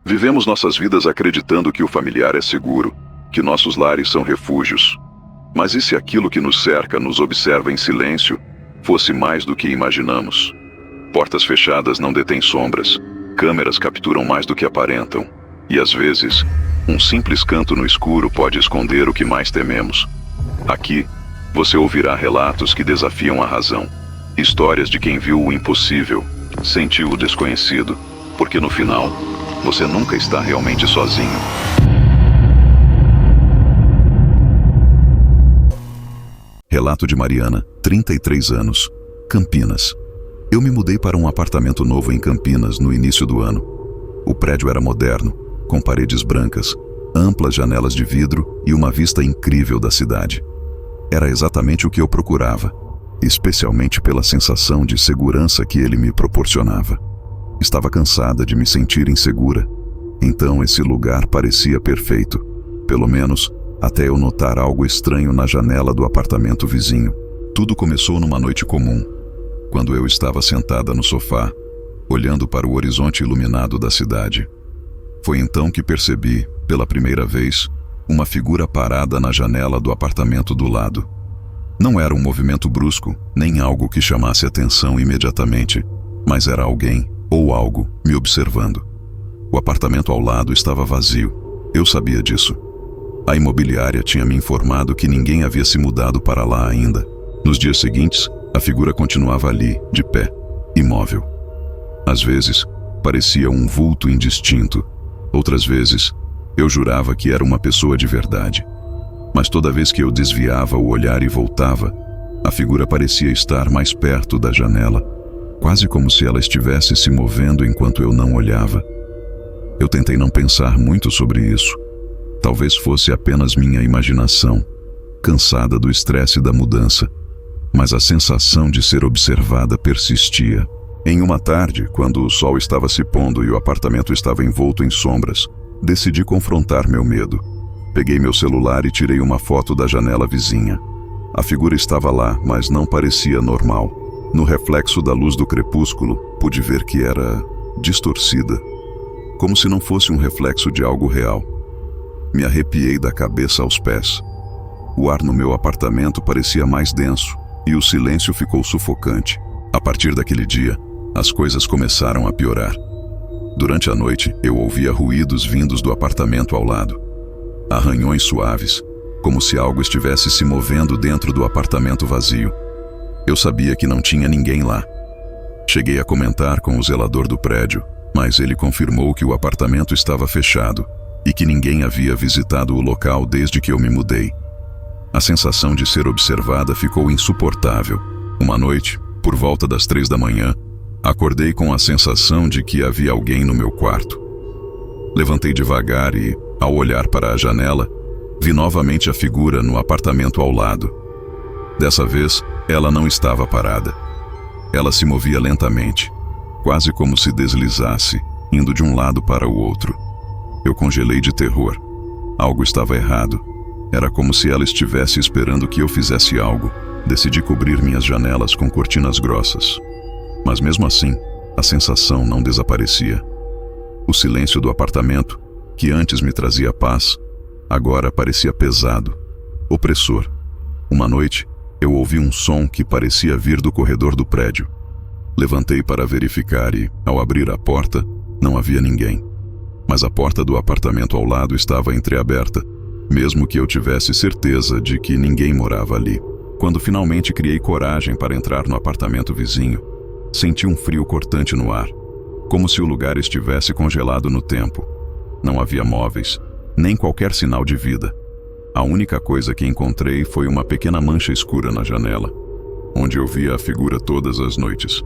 Vivemos nossas vidas acreditando que o familiar é seguro, que nossos lares são refúgios. Mas e se aquilo que nos cerca nos observa em silêncio fosse mais do que imaginamos? Portas fechadas não detêm sombras, câmeras capturam mais do que aparentam. E às vezes, um simples canto no escuro pode esconder o que mais tememos. Aqui, você ouvirá relatos que desafiam a razão. Histórias de quem viu o impossível, sentiu o desconhecido, porque no final, você nunca está realmente sozinho. Relato de Mariana, 33 anos, Campinas. Eu me mudei para um apartamento novo em Campinas no início do ano. O prédio era moderno, com paredes brancas, amplas janelas de vidro e uma vista incrível da cidade. Era exatamente o que eu procurava, especialmente pela sensação de segurança que ele me proporcionava. Estava cansada de me sentir insegura, então esse lugar parecia perfeito, pelo menos até eu notar algo estranho na janela do apartamento vizinho. Tudo começou numa noite comum, quando eu estava sentada no sofá, olhando para o horizonte iluminado da cidade. Foi então que percebi, pela primeira vez, uma figura parada na janela do apartamento do lado. Não era um movimento brusco, nem algo que chamasse atenção imediatamente, mas era alguém, ou algo, me observando. O apartamento ao lado estava vazio. Eu sabia disso. A imobiliária tinha me informado que ninguém havia se mudado para lá ainda. Nos dias seguintes, a figura continuava ali, de pé, imóvel. Às vezes, parecia um vulto indistinto. Outras vezes, eu jurava que era uma pessoa de verdade. Mas toda vez que eu desviava o olhar e voltava, a figura parecia estar mais perto da janela, quase como se ela estivesse se movendo enquanto eu não olhava. Eu tentei não pensar muito sobre isso. Talvez fosse apenas minha imaginação, cansada do estresse da mudança, mas a sensação de ser observada persistia. Em uma tarde, quando o sol estava se pondo e o apartamento estava envolto em sombras, decidi confrontar meu medo. Peguei meu celular e tirei uma foto da janela vizinha. A figura estava lá, mas não parecia normal. No reflexo da luz do crepúsculo, pude ver que era distorcida, como se não fosse um reflexo de algo real. Me arrepiei da cabeça aos pés. O ar no meu apartamento parecia mais denso e o silêncio ficou sufocante. A partir daquele dia, as coisas começaram a piorar. Durante a noite, eu ouvia ruídos vindos do apartamento ao lado. Arranhões suaves, como se algo estivesse se movendo dentro do apartamento vazio. Eu sabia que não tinha ninguém lá. Cheguei a comentar com o zelador do prédio, mas ele confirmou que o apartamento estava fechado e que ninguém havia visitado o local desde que eu me mudei. A sensação de ser observada ficou insuportável. Uma noite, por volta das 3 da manhã, acordei com a sensação de que havia alguém no meu quarto. Levantei devagar e, ao olhar para a janela, vi novamente a figura no apartamento ao lado. Dessa vez, ela não estava parada. Ela se movia lentamente, quase como se deslizasse, indo de um lado para o outro. Eu congelei de terror. Algo estava errado. Era como se ela estivesse esperando que eu fizesse algo. Decidi cobrir minhas janelas com cortinas grossas. Mas mesmo assim, a sensação não desaparecia. O silêncio do apartamento, que antes me trazia paz, agora parecia pesado, opressor. Uma noite, eu ouvi um som que parecia vir do corredor do prédio. Levantei para verificar e, ao abrir a porta, não havia ninguém. Mas a porta do apartamento ao lado estava entreaberta, mesmo que eu tivesse certeza de que ninguém morava ali. Quando finalmente criei coragem para entrar no apartamento vizinho, senti um frio cortante no ar, como se o lugar estivesse congelado no tempo. Não havia móveis, nem qualquer sinal de vida. A única coisa que encontrei foi uma pequena mancha escura na janela, onde eu via a figura todas as noites.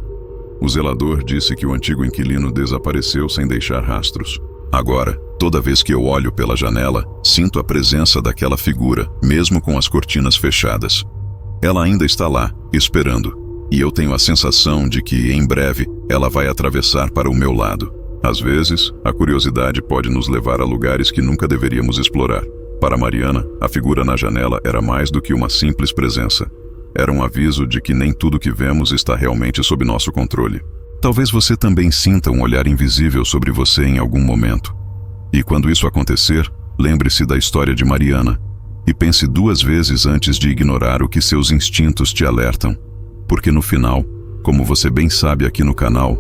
O zelador disse que o antigo inquilino desapareceu sem deixar rastros. Agora, toda vez que eu olho pela janela, sinto a presença daquela figura, mesmo com as cortinas fechadas. Ela ainda está lá, esperando, e eu tenho a sensação de que, em breve, ela vai atravessar para o meu lado. Às vezes, a curiosidade pode nos levar a lugares que nunca deveríamos explorar. Para Mariana, a figura na janela era mais do que uma simples presença. Era um aviso de que nem tudo que vemos está realmente sob nosso controle. Talvez você também sinta um olhar invisível sobre você em algum momento. E quando isso acontecer, lembre-se da história de Mariana e pense 2 vezes antes de ignorar o que seus instintos te alertam, porque no final, como você bem sabe aqui no canal,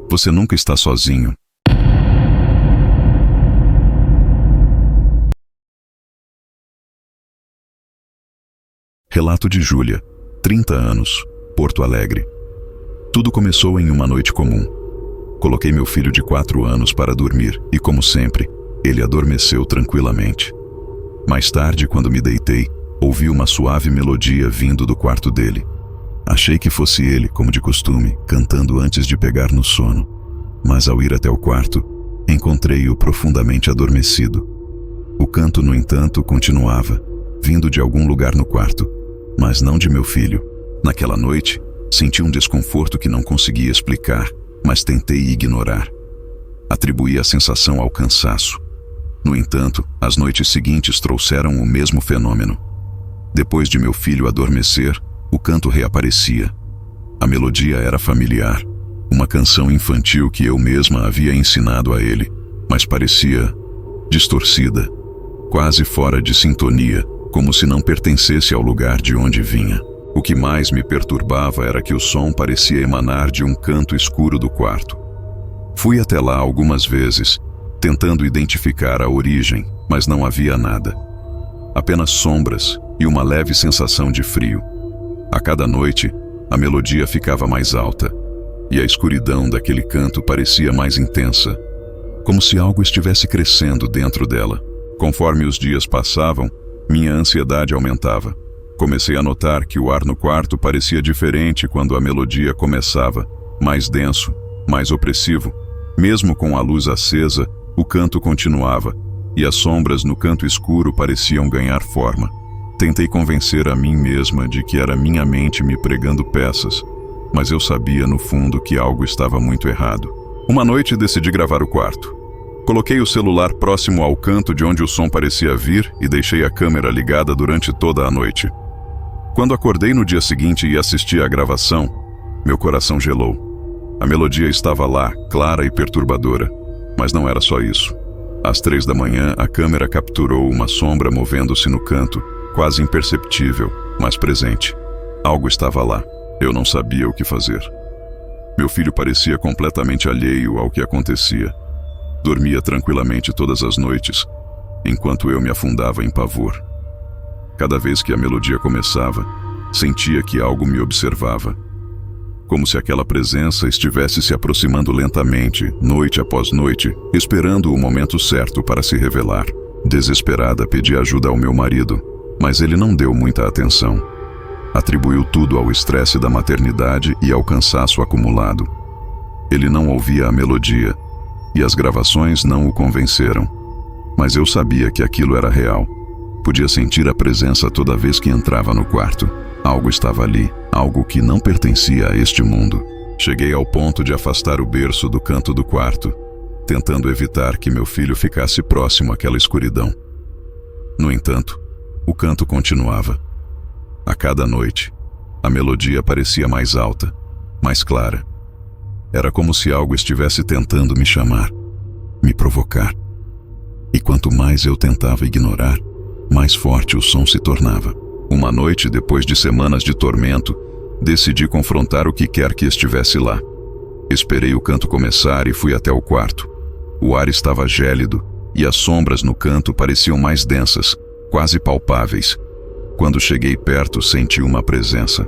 você nunca está sozinho. Relato de Júlia, 30 anos, Porto Alegre. Tudo começou em uma noite comum. Coloquei meu filho de 4 anos para dormir e, como sempre, ele adormeceu tranquilamente. Mais tarde, quando me deitei, ouvi uma suave melodia vindo do quarto dele. Achei que fosse ele, como de costume, cantando antes de pegar no sono. Mas ao ir até o quarto, encontrei-o profundamente adormecido. O canto, no entanto, continuava, vindo de algum lugar no quarto, mas não de meu filho. Naquela noite, senti um desconforto que não conseguia explicar, mas tentei ignorar. Atribuí a sensação ao cansaço. No entanto, as noites seguintes trouxeram o mesmo fenômeno. Depois de meu filho adormecer, o canto reaparecia. A melodia era familiar, uma canção infantil que eu mesma havia ensinado a ele, mas parecia distorcida, quase fora de sintonia, como se não pertencesse ao lugar de onde vinha. O que mais me perturbava era que o som parecia emanar de um canto escuro do quarto. Fui até lá algumas vezes, tentando identificar a origem, mas não havia nada. Apenas sombras e uma leve sensação de frio. A cada noite, a melodia ficava mais alta, e a escuridão daquele canto parecia mais intensa, como se algo estivesse crescendo dentro dela. Conforme os dias passavam, minha ansiedade aumentava. Comecei a notar que o ar no quarto parecia diferente quando a melodia começava, mais denso, mais opressivo. Mesmo com a luz acesa, o canto continuava, e as sombras no canto escuro pareciam ganhar forma. Tentei convencer a mim mesma de que era minha mente me pregando peças, mas eu sabia no fundo que algo estava muito errado. Uma noite decidi gravar o quarto. Coloquei o celular próximo ao canto de onde o som parecia vir e deixei a câmera ligada durante toda a noite. Quando acordei no dia seguinte e assisti à gravação, meu coração gelou. A melodia estava lá, clara e perturbadora, mas não era só isso. Às 3 da manhã, a câmera capturou uma sombra movendo-se no canto, quase imperceptível, mas presente. Algo estava lá. Eu não sabia o que fazer. Meu filho parecia completamente alheio ao que acontecia. Dormia tranquilamente todas as noites, enquanto eu me afundava em pavor. Cada vez que a melodia começava, sentia que algo me observava, como se aquela presença estivesse se aproximando lentamente, noite após noite, esperando o momento certo para se revelar. Desesperada, pedi ajuda ao meu marido, mas ele não deu muita atenção. Atribuiu tudo ao estresse da maternidade e ao cansaço acumulado. Ele não ouvia a melodia, e as gravações não o convenceram. Mas eu sabia que aquilo era real. Podia sentir a presença toda vez que entrava no quarto. Algo estava ali, algo que não pertencia a este mundo. Cheguei ao ponto de afastar o berço do canto do quarto, tentando evitar que meu filho ficasse próximo àquela escuridão. No entanto, o canto continuava. A cada noite, a melodia parecia mais alta, mais clara. Era como se algo estivesse tentando me chamar, me provocar. E quanto mais eu tentava ignorar, mais forte o som se tornava. Uma noite, depois de semanas de tormento, decidi confrontar o que quer que estivesse lá. Esperei o canto começar e fui até o quarto. O ar estava gélido e as sombras no canto pareciam mais densas, quase palpáveis. Quando cheguei perto, senti uma presença.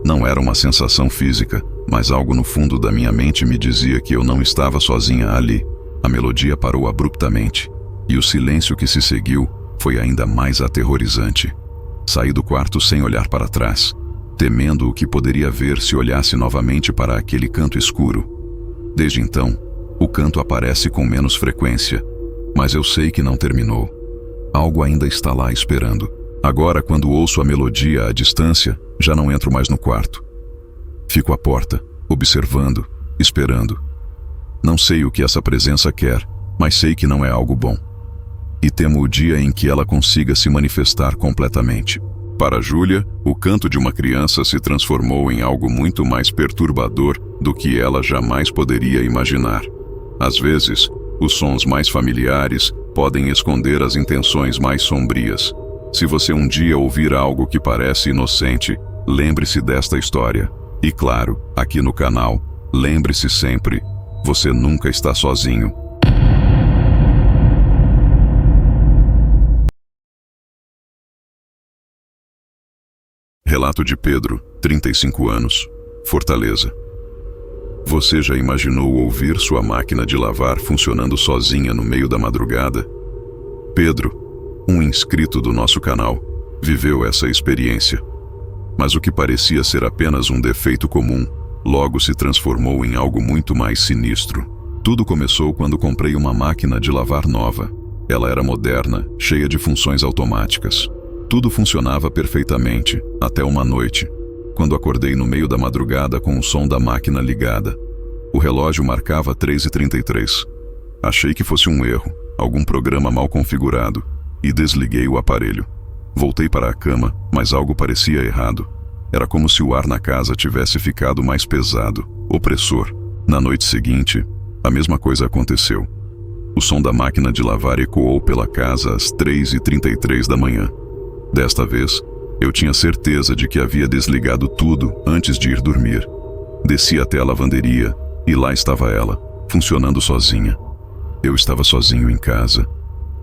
Não era uma sensação física, mas algo no fundo da minha mente me dizia que eu não estava sozinha ali. A melodia parou abruptamente, e o silêncio que se seguiu foi ainda mais aterrorizante. Saí do quarto sem olhar para trás, temendo o que poderia ver se olhasse novamente para aquele canto escuro. Desde então, o canto aparece com menos frequência, mas eu sei que não terminou. Algo ainda está lá esperando. Agora, quando ouço a melodia à distância, já não entro mais no quarto. Fico à porta, observando, esperando. Não sei o que essa presença quer, mas sei que não é algo bom. E temo o dia em que ela consiga se manifestar completamente. Para Júlia, o canto de uma criança se transformou em algo muito mais perturbador do que ela jamais poderia imaginar. Às vezes, os sons mais familiares podem esconder as intenções mais sombrias. Se você um dia ouvir algo que parece inocente, lembre-se desta história. E claro, aqui no canal, lembre-se sempre, você nunca está sozinho. Relato de Pedro, 35 anos, Fortaleza. Você já imaginou ouvir sua máquina de lavar funcionando sozinha no meio da madrugada? Pedro, um inscrito do nosso canal, viveu essa experiência. Mas o que parecia ser apenas um defeito comum, logo se transformou em algo muito mais sinistro. Tudo começou quando comprei uma máquina de lavar nova. Ela era moderna, cheia de funções automáticas. Tudo funcionava perfeitamente, até uma noite, quando acordei no meio da madrugada com o som da máquina ligada. O relógio marcava 3h33. Achei que fosse um erro, algum programa mal configurado, e desliguei o aparelho. Voltei para a cama, mas algo parecia errado. Era como se o ar na casa tivesse ficado mais pesado, opressor. Na noite seguinte, a mesma coisa aconteceu. O som da máquina de lavar ecoou pela casa às 3h33 da manhã. Desta vez, eu tinha certeza de que havia desligado tudo antes de ir dormir. Desci até a lavanderia e lá estava ela, funcionando sozinha. Eu estava sozinho em casa.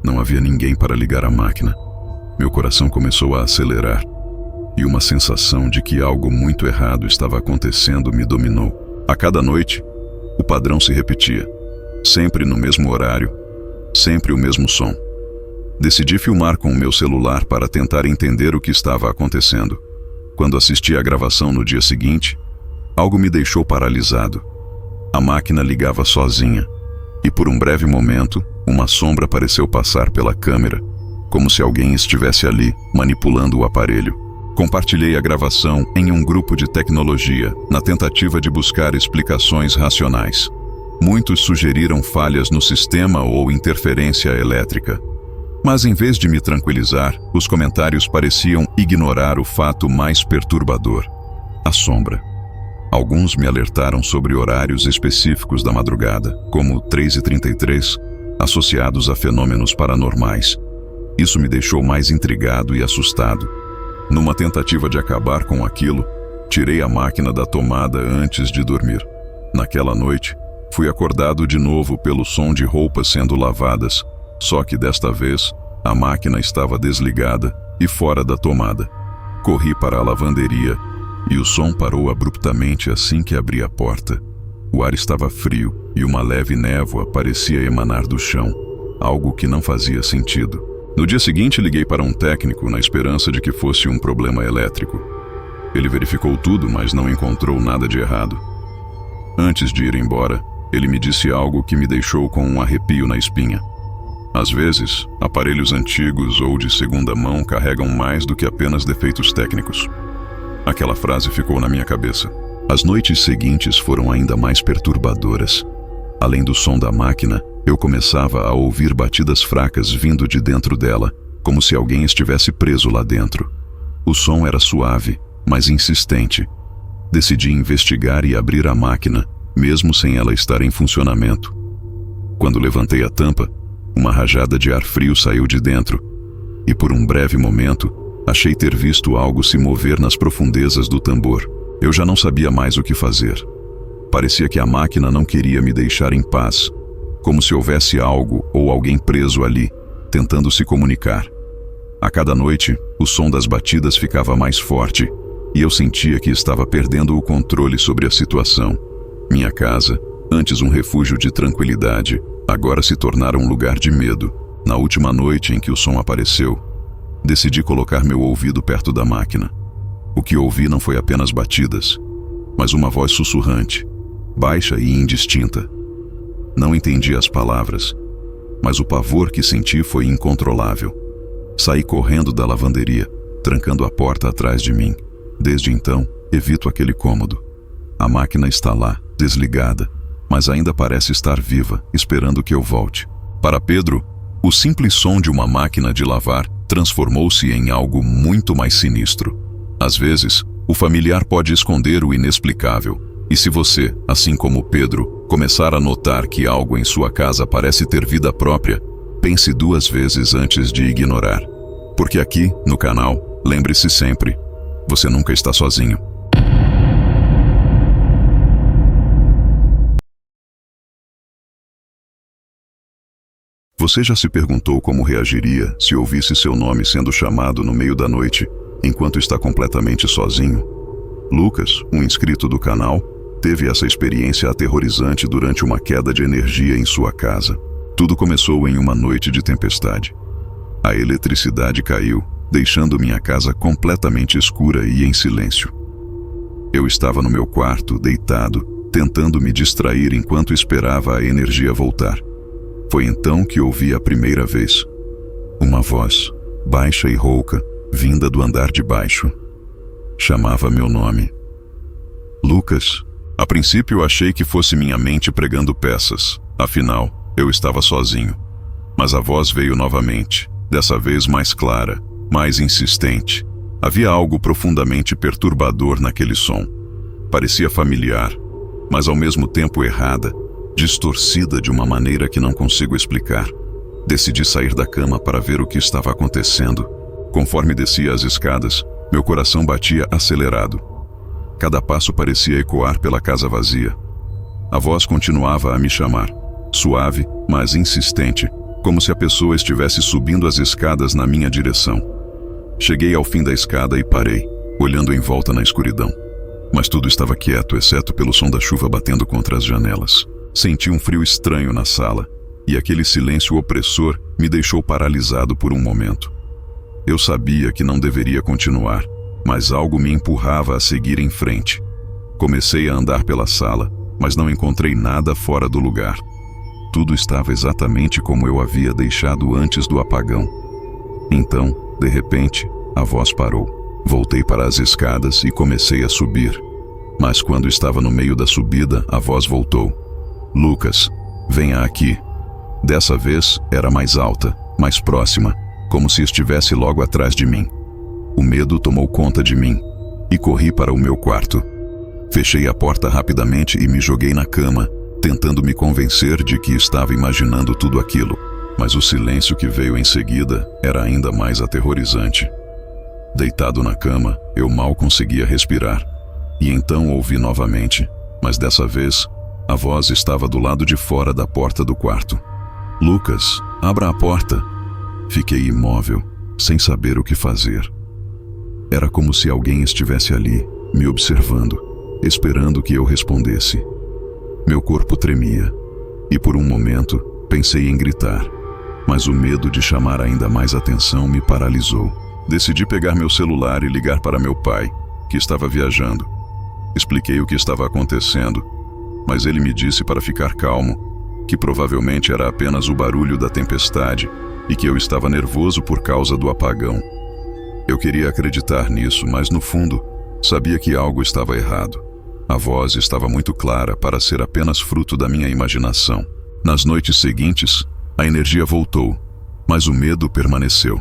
Não havia ninguém para ligar a máquina. Meu coração começou a acelerar e uma sensação de que algo muito errado estava acontecendo me dominou. A cada noite, o padrão se repetia. Sempre no mesmo horário, sempre o mesmo som. Decidi filmar com o meu celular para tentar entender o que estava acontecendo. Quando assisti à gravação no dia seguinte, algo me deixou paralisado. A máquina ligava sozinha, e por um breve momento, uma sombra pareceu passar pela câmera, como se alguém estivesse ali, manipulando o aparelho. Compartilhei a gravação em um grupo de tecnologia, na tentativa de buscar explicações racionais. Muitos sugeriram falhas no sistema ou interferência elétrica. Mas em vez de me tranquilizar, os comentários pareciam ignorar o fato mais perturbador: a sombra. Alguns me alertaram sobre horários específicos da madrugada, como 3h33, associados a fenômenos paranormais. Isso me deixou mais intrigado e assustado. Numa tentativa de acabar com aquilo, tirei a máquina da tomada antes de dormir. Naquela noite, fui acordado de novo pelo som de roupas sendo lavadas, só que desta vez, a máquina estava desligada e fora da tomada. Corri para a lavanderia e o som parou abruptamente assim que abri a porta. O ar estava frio e uma leve névoa parecia emanar do chão, algo que não fazia sentido. No dia seguinte, liguei para um técnico na esperança de que fosse um problema elétrico. Ele verificou tudo, mas não encontrou nada de errado. Antes de ir embora, ele me disse algo que me deixou com um arrepio na espinha. Às vezes, aparelhos antigos ou de segunda mão carregam mais do que apenas defeitos técnicos. Aquela frase ficou na minha cabeça. As noites seguintes foram ainda mais perturbadoras. Além do som da máquina, eu começava a ouvir batidas fracas vindo de dentro dela, como se alguém estivesse preso lá dentro. O som era suave, mas insistente. Decidi investigar e abrir a máquina, mesmo sem ela estar em funcionamento. Quando levantei a tampa, uma rajada de ar frio saiu de dentro, e por um breve momento, achei ter visto algo se mover nas profundezas do tambor. Eu já não sabia mais o que fazer. Parecia que a máquina não queria me deixar em paz, como se houvesse algo ou alguém preso ali, tentando se comunicar. A cada noite, o som das batidas ficava mais forte, e eu sentia que estava perdendo o controle sobre a situação. Minha casa, antes um refúgio de tranquilidade, agora se tornara um lugar de medo. Na última noite em que o som apareceu, decidi colocar meu ouvido perto da máquina. O que ouvi não foi apenas batidas, mas uma voz sussurrante, baixa e indistinta. Não entendi as palavras, mas o pavor que senti foi incontrolável. Saí correndo da lavanderia, trancando a porta atrás de mim. Desde então, evito aquele cômodo. A máquina está lá, desligada, mas ainda parece estar viva, esperando que eu volte. Para Pedro, o simples som de uma máquina de lavar transformou-se em algo muito mais sinistro. Às vezes, o familiar pode esconder o inexplicável, e se você, assim como Pedro, começar a notar que algo em sua casa parece ter vida própria, pense 2 vezes antes de ignorar. Porque aqui, no canal, lembre-se sempre, você nunca está sozinho. Você já se perguntou como reagiria se ouvisse seu nome sendo chamado no meio da noite, enquanto está completamente sozinho? Lucas, um inscrito do canal, teve essa experiência aterrorizante durante uma queda de energia em sua casa. Tudo começou em uma noite de tempestade. A eletricidade caiu, deixando minha casa completamente escura e em silêncio. Eu estava no meu quarto, deitado, tentando me distrair enquanto esperava a energia voltar. Foi então que ouvi a primeira vez. Uma voz, baixa e rouca, vinda do andar de baixo. Chamava meu nome. Lucas. A princípio achei que fosse minha mente pregando peças. Afinal, eu estava sozinho. Mas a voz veio novamente, dessa vez mais clara, mais insistente. Havia algo profundamente perturbador naquele som. Parecia familiar, mas ao mesmo tempo errada, distorcida de uma maneira que não consigo explicar. Decidi sair da cama para ver o que estava acontecendo. Conforme descia as escadas, meu coração batia acelerado. Cada passo parecia ecoar pela casa vazia. A voz continuava a me chamar, suave, mas insistente, como se a pessoa estivesse subindo as escadas na minha direção. Cheguei ao fim da escada e parei, olhando em volta na escuridão. Mas tudo estava quieto, exceto pelo som da chuva batendo contra as janelas. Senti um frio estranho na sala, e aquele silêncio opressor me deixou paralisado por um momento. Eu sabia que não deveria continuar, mas algo me empurrava a seguir em frente. Comecei a andar pela sala, mas não encontrei nada fora do lugar. Tudo estava exatamente como eu havia deixado antes do apagão. Então, de repente, a voz parou. Voltei para as escadas e comecei a subir. Mas quando estava no meio da subida, a voz voltou. Lucas, venha aqui. Dessa vez era mais alta, mais próxima, como se estivesse logo atrás de mim. O medo tomou conta de mim e corri para o meu quarto. Fechei a porta rapidamente e me joguei na cama, tentando me convencer de que estava imaginando tudo aquilo, mas o silêncio que veio em seguida era ainda mais aterrorizante. Deitado na cama, eu mal conseguia respirar, e então ouvi novamente, mas dessa vez, a voz estava do lado de fora da porta do quarto. Lucas, abra a porta. Fiquei imóvel, sem saber o que fazer. Era como se alguém estivesse ali, me observando, esperando que eu respondesse. Meu corpo tremia, e por um momento pensei em gritar, mas o medo de chamar ainda mais atenção me paralisou. Decidi pegar meu celular e ligar para meu pai, que estava viajando. Expliquei o que estava acontecendo, mas ele me disse para ficar calmo, que provavelmente era apenas o barulho da tempestade e que eu estava nervoso por causa do apagão. Eu queria acreditar nisso, mas no fundo, sabia que algo estava errado. A voz estava muito clara para ser apenas fruto da minha imaginação. Nas noites seguintes, a energia voltou, mas o medo permaneceu.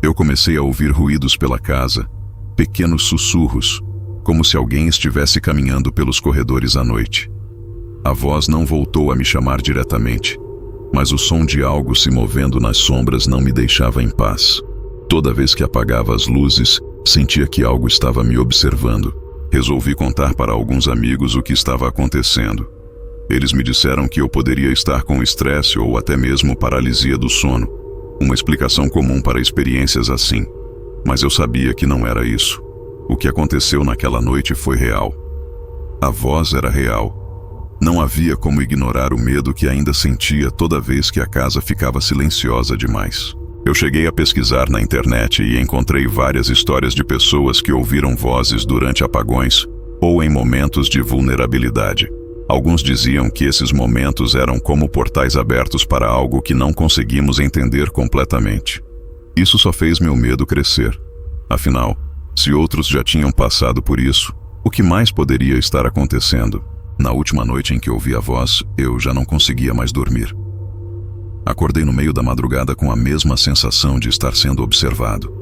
Eu comecei a ouvir ruídos pela casa, pequenos sussurros, como se alguém estivesse caminhando pelos corredores à noite. A voz não voltou a me chamar diretamente, mas o som de algo se movendo nas sombras não me deixava em paz. Toda vez que apagava as luzes, sentia que algo estava me observando. Resolvi contar para alguns amigos o que estava acontecendo. Eles me disseram que eu poderia estar com estresse ou até mesmo paralisia do sono, uma explicação comum para experiências assim. Mas eu sabia que não era isso. O que aconteceu naquela noite foi real. A voz era real. Não havia como ignorar o medo que ainda sentia toda vez que a casa ficava silenciosa demais. Eu cheguei a pesquisar na internet e encontrei várias histórias de pessoas que ouviram vozes durante apagões ou em momentos de vulnerabilidade. Alguns diziam que esses momentos eram como portais abertos para algo que não conseguimos entender completamente. Isso só fez meu medo crescer. Afinal, se outros já tinham passado por isso, o que mais poderia estar acontecendo? Na última noite em que ouvi a voz, eu já não conseguia mais dormir. Acordei no meio da madrugada com a mesma sensação de estar sendo observado.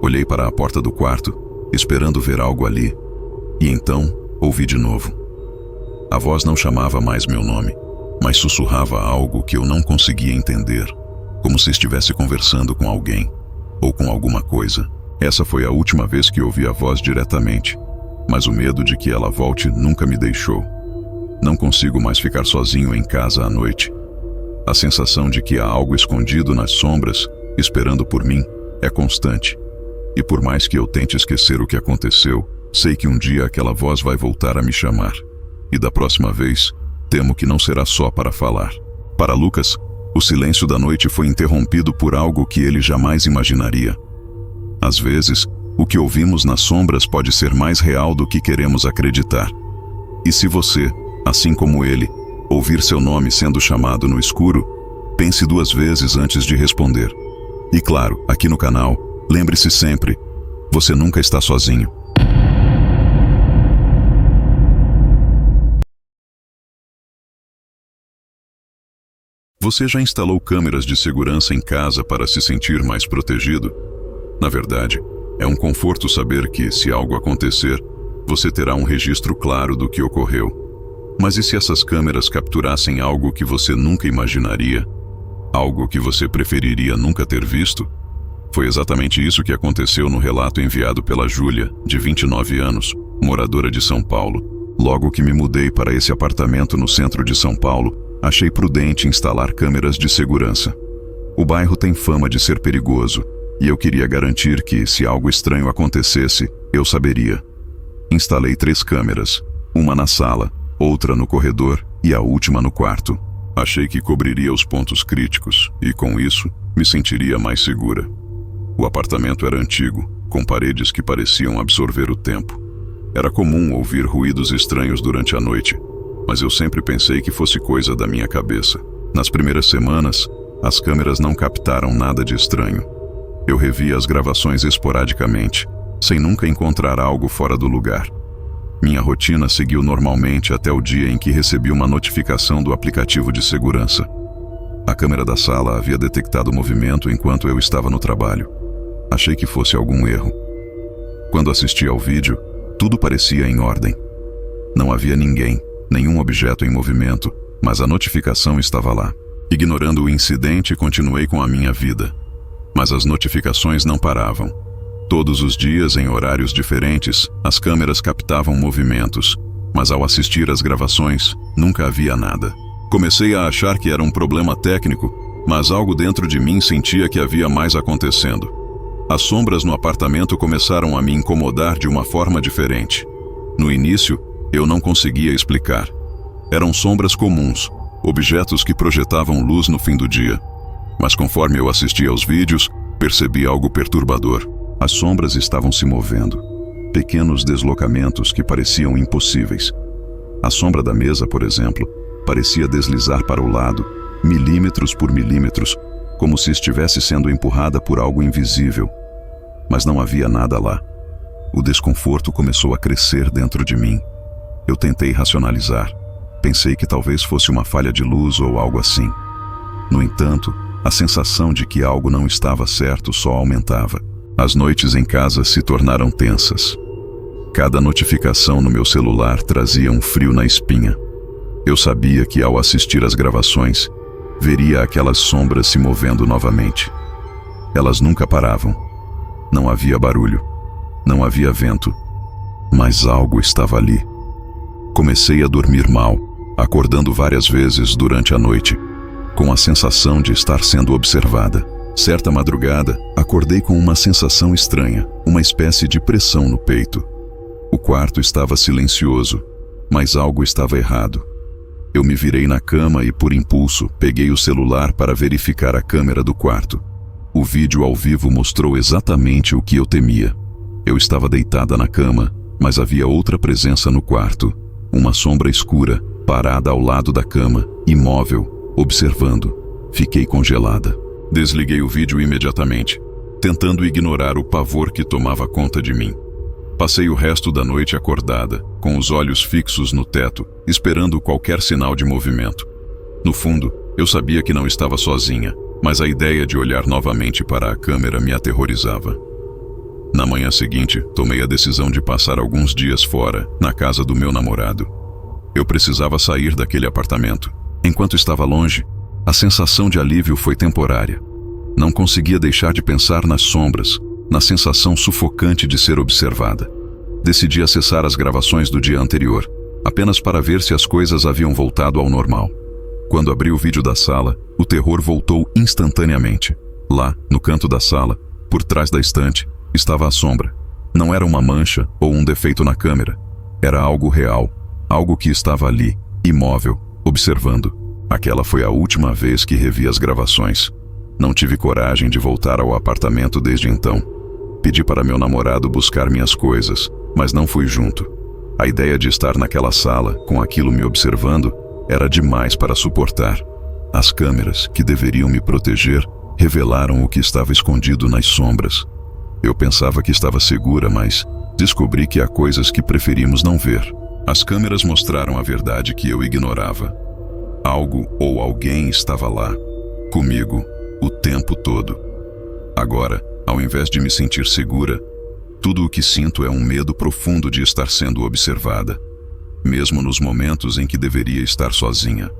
Olhei para a porta do quarto, esperando ver algo ali, e então ouvi de novo. A voz não chamava mais meu nome, mas sussurrava algo que eu não conseguia entender. como se estivesse conversando com alguém, ou com alguma coisa. Essa foi a última vez que ouvi a voz diretamente, mas o medo de que ela volte nunca me deixou. Não consigo mais ficar sozinho em casa à noite. A sensação de que há algo escondido nas sombras, esperando por mim, é constante. E por mais que eu tente esquecer o que aconteceu, sei que um dia aquela voz vai voltar a me chamar. E da próxima vez, temo que não será só para falar. Para Lucas, o silêncio da noite foi interrompido por algo que ele jamais imaginaria. Às vezes, o que ouvimos nas sombras pode ser mais real do que queremos acreditar. E se você, assim como ele, ouvir seu nome sendo chamado no escuro, pense 2 vezes antes de responder. E claro, aqui no canal, lembre-se sempre, você nunca está sozinho. Você já instalou câmeras de segurança em casa para se sentir mais protegido? Na verdade, é um conforto saber que, se algo acontecer, você terá um registro claro do que ocorreu. Mas e se essas câmeras capturassem algo que você nunca imaginaria? Algo que você preferiria nunca ter visto? Foi exatamente isso que aconteceu no relato enviado pela Júlia, de 29 anos, moradora de São Paulo. Logo que me mudei para esse apartamento no centro de São Paulo, achei prudente instalar câmeras de segurança. O bairro tem fama de ser perigoso, e eu queria garantir que, se algo estranho acontecesse, eu saberia. Instalei 3 câmeras, uma na sala, outra no corredor e a última no quarto. Achei que cobriria os pontos críticos e, com isso, me sentiria mais segura. O apartamento era antigo, com paredes que pareciam absorver o tempo. Era comum ouvir ruídos estranhos durante a noite, mas eu sempre pensei que fosse coisa da minha cabeça. Nas primeiras semanas, as câmeras não captaram nada de estranho. Eu revia as gravações esporadicamente, sem nunca encontrar algo fora do lugar. Minha rotina seguiu normalmente até o dia em que recebi uma notificação do aplicativo de segurança. A câmera da sala havia detectado movimento enquanto eu estava no trabalho. Achei que fosse algum erro. Quando assisti ao vídeo, tudo parecia em ordem. Não havia ninguém, nenhum objeto em movimento, mas a notificação estava lá. Ignorando o incidente, continuei com a minha vida. Mas as notificações não paravam. Todos os dias, em horários diferentes, as câmeras captavam movimentos, mas ao assistir às gravações, nunca havia nada. Comecei a achar que era um problema técnico, mas algo dentro de mim sentia que havia mais acontecendo. As sombras no apartamento começaram a me incomodar de uma forma diferente. No início, eu não conseguia explicar. Eram sombras comuns, objetos que projetavam luz no fim do dia. Mas conforme eu assistia aos vídeos, percebi algo perturbador. As sombras estavam se movendo. Pequenos deslocamentos que pareciam impossíveis. A sombra da mesa, por exemplo, parecia deslizar para o lado, milímetros por milímetros, como se estivesse sendo empurrada por algo invisível. Mas não havia nada lá. O desconforto começou a crescer dentro de mim. Eu tentei racionalizar. Pensei que talvez fosse uma falha de luz ou algo assim. No entanto, a sensação de que algo não estava certo só aumentava. As noites em casa se tornaram tensas. Cada notificação no meu celular trazia um frio na espinha. Eu sabia que ao assistir às gravações, veria aquelas sombras se movendo novamente. Elas nunca paravam. Não havia barulho. Não havia vento. Mas algo estava ali. Comecei a dormir mal, acordando várias vezes durante a noite, com a sensação de estar sendo observada. Certa madrugada, acordei com uma sensação estranha, uma espécie de pressão no peito. O quarto estava silencioso, mas algo estava errado. Eu me virei na cama e, por impulso, peguei o celular para verificar a câmera do quarto. O vídeo ao vivo mostrou exatamente o que eu temia. Eu estava deitada na cama, mas havia outra presença no quarto. Uma sombra escura, parada ao lado da cama, imóvel, observando. Fiquei congelada. Desliguei o vídeo imediatamente, tentando ignorar o pavor que tomava conta de mim. Passei o resto da noite acordada, com os olhos fixos no teto, esperando qualquer sinal de movimento. No fundo, eu sabia que não estava sozinha, mas a ideia de olhar novamente para a câmera me aterrorizava. Na manhã seguinte, tomei a decisão de passar alguns dias fora, na casa do meu namorado. Eu precisava sair daquele apartamento. Enquanto estava longe, a sensação de alívio foi temporária, Não conseguia deixar de pensar nas sombras, na sensação sufocante de ser observada. Decidi acessar as gravações do dia anterior, apenas para ver se as coisas haviam voltado ao normal. Quando abri o vídeo da sala, o terror voltou instantaneamente. Lá, no canto da sala, por trás da estante, estava a sombra. Não era uma mancha ou um defeito na câmera. Era algo real, algo que estava ali, imóvel, observando. Aquela foi a última vez que revi as gravações. Não tive coragem de voltar ao apartamento desde então. Pedi para meu namorado buscar minhas coisas, mas não fui junto. A ideia de estar naquela sala, com aquilo me observando, era demais para suportar. As câmeras, que deveriam me proteger, revelaram o que estava escondido nas sombras. Eu pensava que estava segura, mas descobri que há coisas que preferimos não ver. As câmeras mostraram a verdade que eu ignorava. Algo ou alguém estava lá, comigo, o tempo todo. Agora, ao invés de me sentir segura, tudo o que sinto é um medo profundo de estar sendo observada, mesmo nos momentos em que deveria estar sozinha.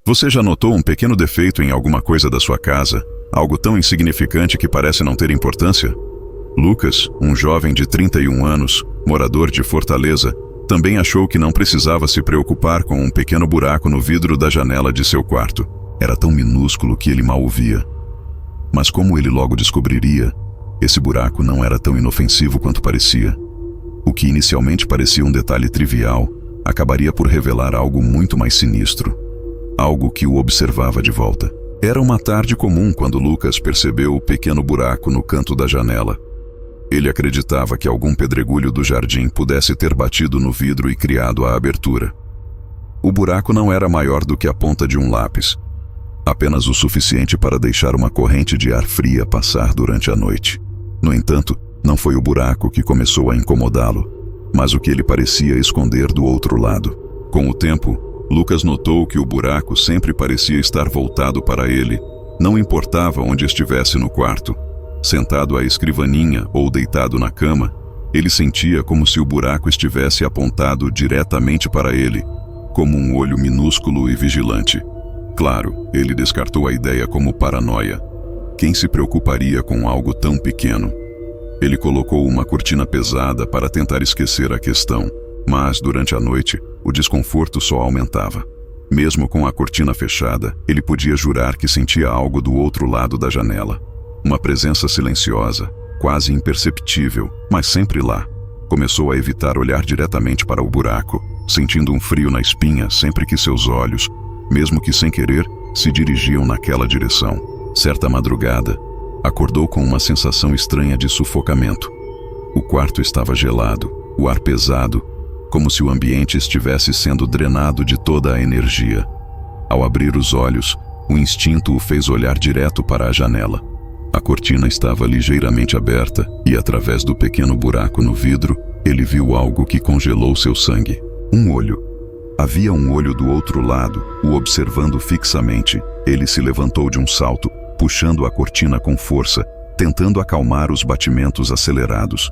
Você já notou um pequeno defeito em alguma coisa da sua casa? Algo tão insignificante que parece não ter importância? Lucas, um jovem de 31 anos, morador de Fortaleza, também achou que não precisava se preocupar com um pequeno buraco no vidro da janela de seu quarto. Era tão minúsculo que ele mal o via. Mas como ele logo descobriria, esse buraco não era tão inofensivo quanto parecia. O que inicialmente parecia um detalhe trivial, acabaria por revelar algo muito mais sinistro. Algo que o observava de volta. Era uma tarde comum quando Lucas percebeu o pequeno buraco no canto da janela. Ele acreditava que algum pedregulho do jardim pudesse ter batido no vidro e criado a abertura. O buraco não era maior do que a ponta de um lápis, apenas o suficiente para deixar uma corrente de ar fria passar durante a noite. No entanto, não foi o buraco que começou a incomodá-lo, mas o que ele parecia esconder do outro lado. Com o tempo, Lucas notou que o buraco sempre parecia estar voltado para ele, não importava onde estivesse no quarto. Sentado à escrivaninha ou deitado na cama, ele sentia como se o buraco estivesse apontado diretamente para ele, como um olho minúsculo e vigilante. Claro, ele descartou a ideia como paranoia. Quem se preocuparia com algo tão pequeno? Ele colocou uma cortina pesada para tentar esquecer a questão, mas durante a noite, o desconforto só aumentava. Mesmo com a cortina fechada, ele podia jurar que sentia algo do outro lado da janela. Uma presença silenciosa, quase imperceptível, mas sempre lá. Começou a evitar olhar diretamente para o buraco, sentindo um frio na espinha sempre que seus olhos, mesmo que sem querer, se dirigiam naquela direção. Certa madrugada, acordou com uma sensação estranha de sufocamento. O quarto estava gelado, o ar pesado, como se o ambiente estivesse sendo drenado de toda a energia. Ao abrir os olhos, o instinto o fez olhar direto para a janela. A cortina estava ligeiramente aberta e, através do pequeno buraco no vidro, ele viu algo que congelou seu sangue. Um olho. Havia um olho do outro lado, o observando fixamente. Ele se levantou de um salto, puxando a cortina com força, tentando acalmar os batimentos acelerados.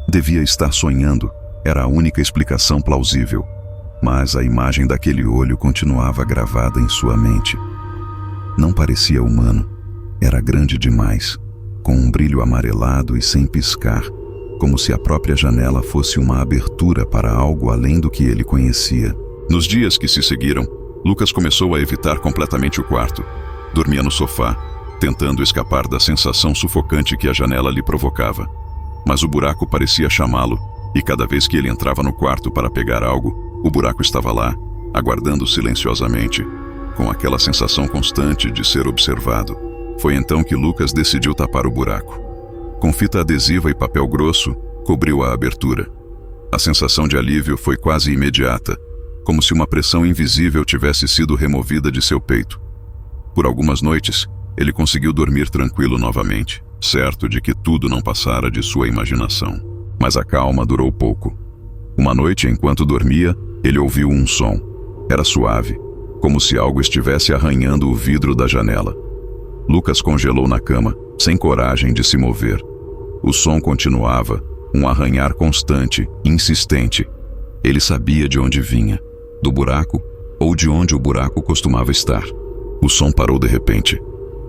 Devia estar sonhando, era a única explicação plausível. Mas a imagem daquele olho continuava gravada em sua mente. Não parecia humano. Era grande demais, com um brilho amarelado e sem piscar, como se a própria janela fosse uma abertura para algo além do que ele conhecia. Nos dias que se seguiram, Lucas começou a evitar completamente o quarto. Dormia no sofá, tentando escapar da sensação sufocante que a janela lhe provocava. Mas o buraco parecia chamá-lo, e cada vez que ele entrava no quarto para pegar algo, o buraco estava lá, aguardando silenciosamente, com aquela sensação constante de ser observado. Foi então que Lucas decidiu tapar o buraco. Com fita adesiva e papel grosso, cobriu a abertura. A sensação de alívio foi quase imediata, como se uma pressão invisível tivesse sido removida de seu peito. Por algumas noites, ele conseguiu dormir tranquilo novamente, certo de que tudo não passara de sua imaginação. Mas a calma durou pouco. Uma noite, enquanto dormia, ele ouviu um som. Era suave, como se algo estivesse arranhando o vidro da janela. Lucas congelou na cama, sem coragem de se mover. O som continuava, um arranhar constante, insistente. Ele sabia de onde vinha, do buraco ou de onde o buraco costumava estar. O som parou de repente.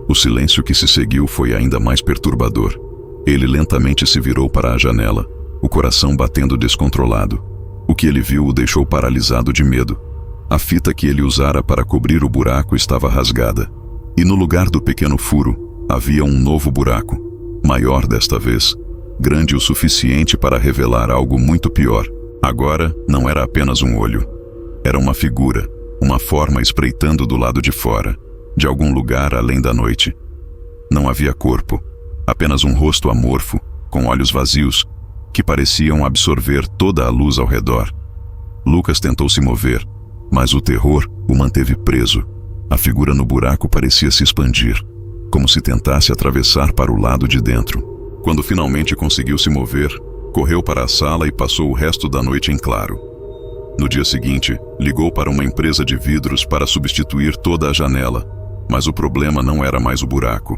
O silêncio que se seguiu foi ainda mais perturbador. Ele lentamente se virou para a janela, o coração batendo descontrolado. O que ele viu o deixou paralisado de medo. A fita que ele usara para cobrir o buraco estava rasgada. E no lugar do pequeno furo, havia um novo buraco, maior desta vez, grande o suficiente para revelar algo muito pior. Agora não era apenas um olho. Era uma figura, uma forma espreitando do lado de fora, de algum lugar além da noite. Não havia corpo, apenas um rosto amorfo, com olhos vazios, que pareciam absorver toda a luz ao redor. Lucas tentou se mover, mas o terror o manteve preso. A figura no buraco parecia se expandir, como se tentasse atravessar para o lado de dentro. Quando finalmente conseguiu se mover, correu para a sala e passou o resto da noite em claro. No dia seguinte, ligou para uma empresa de vidros para substituir toda a janela, mas o problema não era mais o buraco.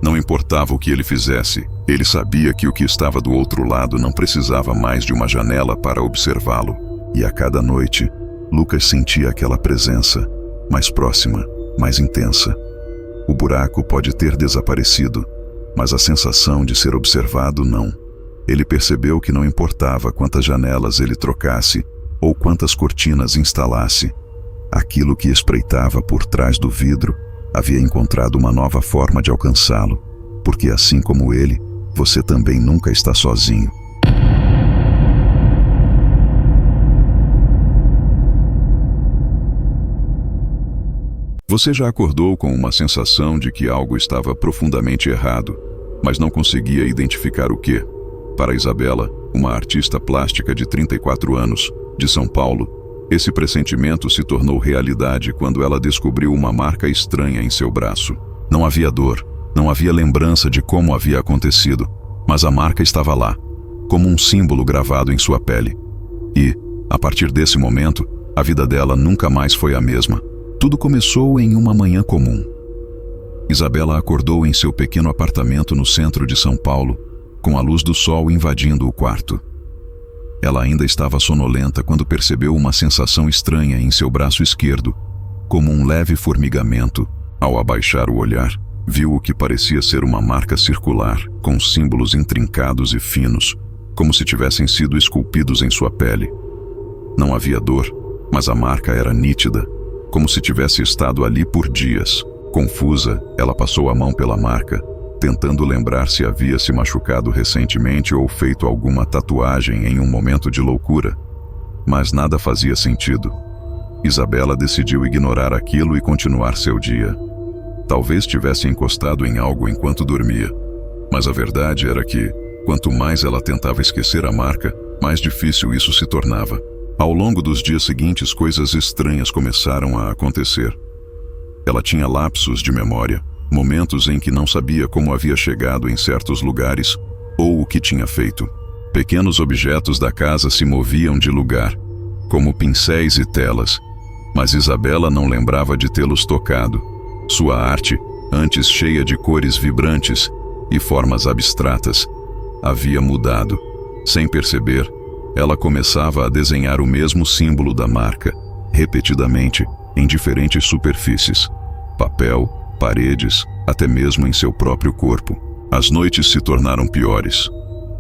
Não importava o que ele fizesse, ele sabia que o que estava do outro lado não precisava mais de uma janela para observá-lo. E a cada noite, Lucas sentia aquela presença, mais próxima, mais intensa. O buraco pode ter desaparecido, mas a sensação de ser observado não. Ele percebeu que não importava quantas janelas ele trocasse ou quantas cortinas instalasse. Aquilo que espreitava por trás do vidro havia encontrado uma nova forma de alcançá-lo, porque assim como ele, você também nunca está sozinho. Você já acordou com uma sensação de que algo estava profundamente errado, mas não conseguia identificar o quê? Para Isabela, uma artista plástica de 34 anos, de São Paulo, esse pressentimento se tornou realidade quando ela descobriu uma marca estranha em seu braço. Não havia dor, não havia lembrança de como havia acontecido, mas a marca estava lá, como um símbolo gravado em sua pele. E, a partir desse momento, a vida dela nunca mais foi a mesma. Tudo começou em uma manhã comum. Isabela acordou em seu pequeno apartamento no centro de São Paulo, com a luz do sol invadindo o quarto. Ela ainda estava sonolenta quando percebeu uma sensação estranha em seu braço esquerdo, como um leve formigamento. Ao abaixar o olhar, viu o que parecia ser uma marca circular, com símbolos intrincados e finos, como se tivessem sido esculpidos em sua pele. Não havia dor, mas a marca era nítida, como se tivesse estado ali por dias. Confusa, ela passou a mão pela marca, tentando lembrar se havia se machucado recentemente ou feito alguma tatuagem em um momento de loucura. Mas nada fazia sentido. Isabela decidiu ignorar aquilo e continuar seu dia. Talvez tivesse encostado em algo enquanto dormia, mas a verdade era que, quanto mais ela tentava esquecer a marca, mais difícil isso se tornava. Ao longo dos dias seguintes, coisas estranhas começaram a acontecer. Ela tinha lapsos de memória, momentos em que não sabia como havia chegado em certos lugares ou o que tinha feito. Pequenos objetos da casa se moviam de lugar, como pincéis e telas, mas Isabela não lembrava de tê-los tocado. Sua arte, antes cheia de cores vibrantes e formas abstratas, havia mudado. Sem perceber, ela começava a desenhar o mesmo símbolo da marca, repetidamente, em diferentes superfícies: papel, paredes, até mesmo em seu próprio corpo. As noites se tornaram piores.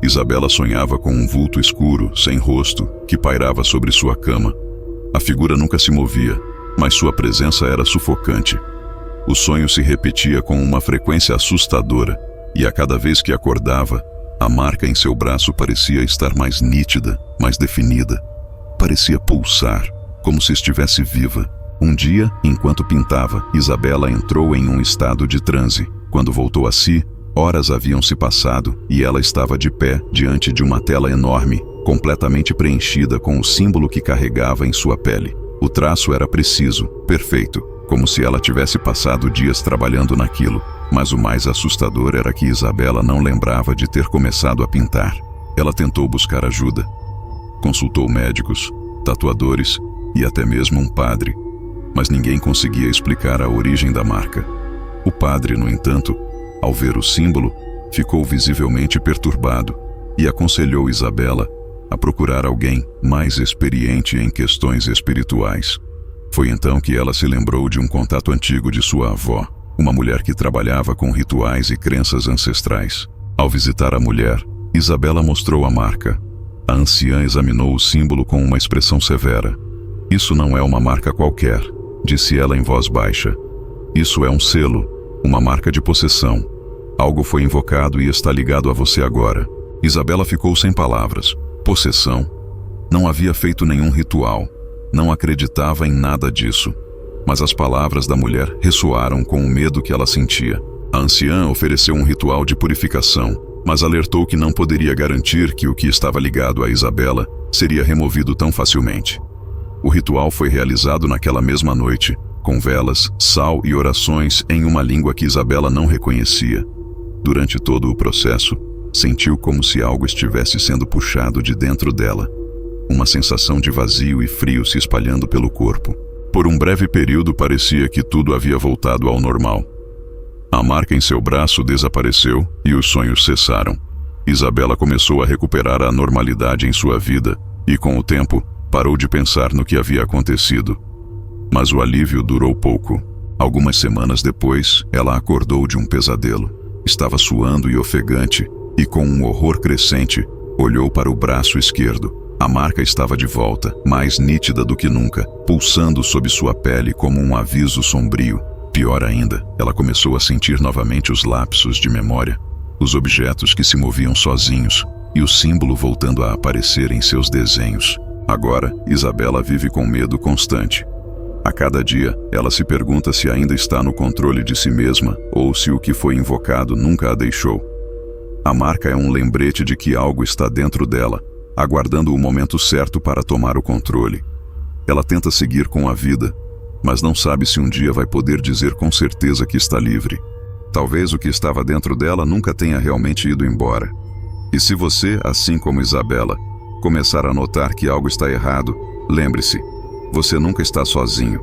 Isabela sonhava com um vulto escuro, sem rosto, que pairava sobre sua cama. A figura nunca se movia, mas sua presença era sufocante. O sonho se repetia com uma frequência assustadora, e a cada vez que acordava, a marca em seu braço parecia estar mais nítida, mais definida. Parecia pulsar, como se estivesse viva. Um dia, enquanto pintava, Isabela entrou em um estado de transe. Quando voltou a si, horas haviam se passado e ela estava de pé diante de uma tela enorme, completamente preenchida com o símbolo que carregava em sua pele. O traço era preciso, perfeito, como se ela tivesse passado dias trabalhando naquilo. Mas o mais assustador era que Isabela não lembrava de ter começado a pintar. Ela tentou buscar ajuda. Consultou médicos, tatuadores e até mesmo um padre, mas ninguém conseguia explicar a origem da marca. O padre, no entanto, ao ver o símbolo, ficou visivelmente perturbado e aconselhou Isabela a procurar alguém mais experiente em questões espirituais. Foi então que ela se lembrou de um contato antigo de sua avó, uma mulher que trabalhava com rituais e crenças ancestrais. Ao visitar a mulher, Isabela mostrou a marca. A anciã examinou o símbolo com uma expressão severa. "Isso não é uma marca qualquer", disse ela em voz baixa. "Isso é um selo, uma marca de possessão. Algo foi invocado e está ligado a você agora." Isabela ficou sem palavras. Possessão? Não havia feito nenhum ritual. Não acreditava em nada disso. Mas as palavras da mulher ressoaram com o medo que ela sentia. A anciã ofereceu um ritual de purificação, mas alertou que não poderia garantir que o que estava ligado a Isabela seria removido tão facilmente. O ritual foi realizado naquela mesma noite, com velas, sal e orações em uma língua que Isabela não reconhecia. Durante todo o processo, sentiu como se algo estivesse sendo puxado de dentro dela. Uma sensação de vazio e frio se espalhando pelo corpo. Por um breve período parecia que tudo havia voltado ao normal. A marca em seu braço desapareceu e os sonhos cessaram. Isabela começou a recuperar a normalidade em sua vida e, com o tempo, parou de pensar no que havia acontecido. Mas o alívio durou pouco. Algumas semanas depois, ela acordou de um pesadelo. Estava suando e ofegante e, com um horror crescente, olhou para o braço esquerdo. A marca estava de volta, mais nítida do que nunca, pulsando sob sua pele como um aviso sombrio. Pior ainda, ela começou a sentir novamente os lapsos de memória, os objetos que se moviam sozinhos e o símbolo voltando a aparecer em seus desenhos. Agora, Isabela vive com medo constante. A cada dia, ela se pergunta se ainda está no controle de si mesma ou se o que foi invocado nunca a deixou. A marca é um lembrete de que algo está dentro dela, aguardando o momento certo para tomar o controle. Ela tenta seguir com a vida, mas não sabe se um dia vai poder dizer com certeza que está livre. Talvez o que estava dentro dela nunca tenha realmente ido embora. E se você, assim como Isabela, começar a notar que algo está errado, lembre-se, você nunca está sozinho.